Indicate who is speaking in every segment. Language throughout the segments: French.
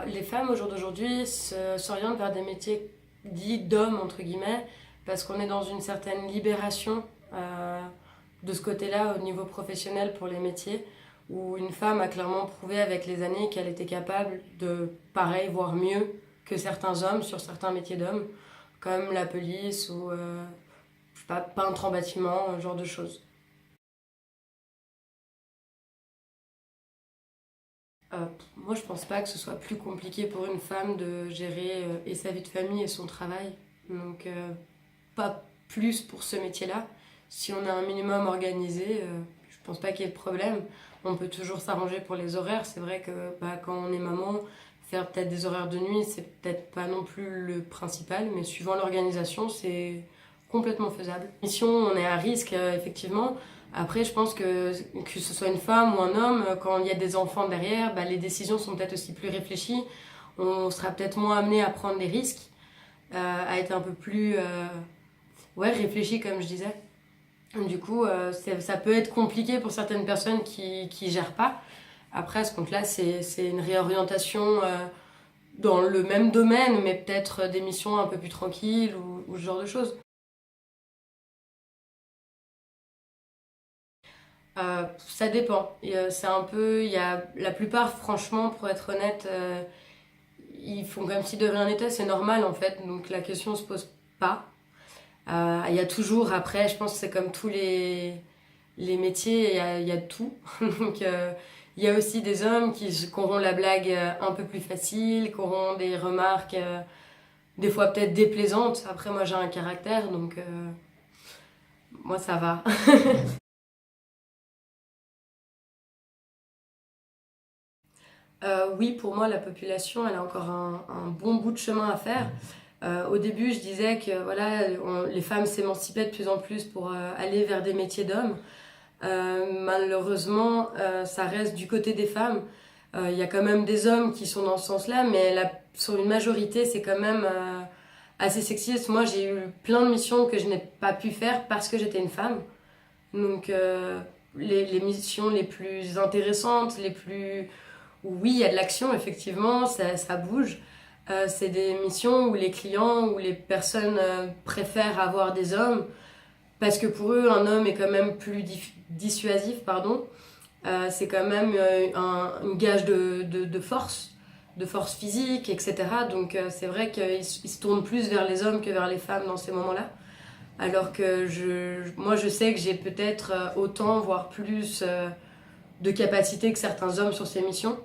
Speaker 1: Les femmes au jour d'aujourd'hui s'orientent vers des métiers dits d'hommes, entre guillemets, parce qu'on est dans une certaine libération de ce côté-là au niveau professionnel pour les métiers, où une femme a clairement prouvé avec les années qu'elle était capable de pareil, voire mieux que certains hommes sur certains métiers d'hommes, comme la police ou je sais pas, peintre en bâtiment, ce genre de choses. Moi, je pense pas que ce soit plus compliqué pour une femme de gérer et sa vie de famille et son travail. Donc, pas plus pour ce métier-là. Si on est un minimum organisé, je pense pas qu'il y ait de problème. On peut toujours s'arranger pour les horaires. C'est vrai que quand on est maman, faire peut-être des horaires de nuit, c'est peut-être pas non plus le principal, mais suivant l'organisation, c'est complètement faisable. Mission, on est à risque, effectivement. Après, je pense que ce soit une femme ou un homme, quand il y a des enfants derrière, les décisions sont peut-être aussi plus réfléchies. On sera peut-être moins amené à prendre des risques, à être un peu plus ouais, réfléchi, comme je disais. Du coup, ça peut être compliqué pour certaines personnes qui gèrent pas. Après, à ce compte-là, c'est une réorientation dans le même domaine, mais peut-être des missions un peu plus tranquilles ou ce genre de choses. Ça dépend. C'est un peu, il y a la plupart, franchement, pour être honnête, ils font comme si de rien n'était. C'est normal en fait, donc la question se pose pas. Il y a toujours, après, je pense que c'est comme tous les métiers, il y a de tout. Donc il y a aussi des hommes qui auront la blague un peu plus facile, qui auront des remarques des fois peut-être déplaisantes. Après, moi j'ai un caractère, donc moi ça va. Oui, pour moi, la population, elle a encore un bon bout de chemin à faire. Au début, je disais que voilà, les femmes s'émancipaient de plus en plus pour aller vers des métiers d'hommes. Malheureusement, ça reste du côté des femmes. Il y a quand même des hommes qui sont dans ce sens-là, mais sur une majorité, c'est quand même assez sexiste. Moi, j'ai eu plein de missions que je n'ai pas pu faire parce que j'étais une femme. Donc, les missions les plus intéressantes, les plus où oui, il y a de l'action, effectivement, ça bouge. C'est des missions où les clients, où les personnes préfèrent avoir des hommes, parce que pour eux, un homme est quand même plus dissuasif, pardon. C'est quand même une gage de force physique, etc. Donc c'est vrai qu'ils se tournent plus vers les hommes que vers les femmes dans ces moments-là. Alors que moi, je sais que j'ai peut-être autant, voire plus de capacité que certains hommes sur ces missions.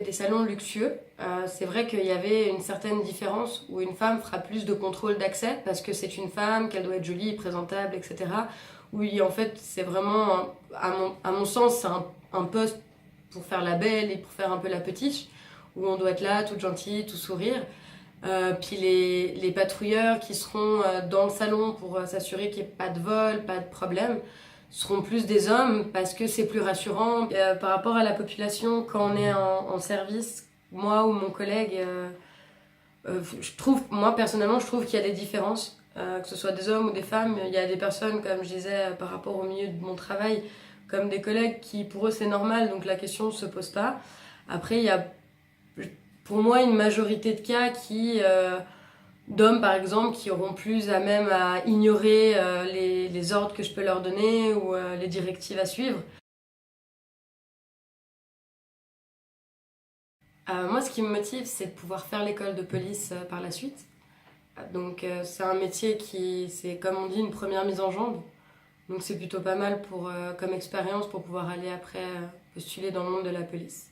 Speaker 1: Des salons luxueux, c'est vrai qu'il y avait une certaine différence où une femme fera plus de contrôle d'accès parce que c'est une femme, qu'elle doit être jolie, présentable, etc. Oui, en fait, c'est vraiment, à mon sens, c'est un poste pour faire la belle et pour faire un peu la petite, où on doit être là, toute gentille, tout sourire. Puis les patrouilleurs qui seront dans le salon pour s'assurer qu'il n'y ait pas de vol, pas de problème, seront plus des hommes parce que c'est plus rassurant. Par rapport à la population, quand on est en service, moi ou mon collègue, moi personnellement, je trouve qu'il y a des différences. Que ce soit des hommes ou des femmes, il y a des personnes, comme je disais, par rapport au milieu de mon travail, comme des collègues qui, pour eux, c'est normal, donc la question ne se pose pas. Après, il y a pour moi une majorité de cas d'hommes par exemple qui auront plus à même à ignorer les ordres que je peux leur donner ou les directives à suivre. Moi, ce qui me motive, c'est de pouvoir faire l'école de police par la suite. Donc c'est un métier c'est comme on dit, une première mise en jambe. Donc c'est plutôt pas mal comme expérience pour pouvoir aller après postuler dans le monde de la police.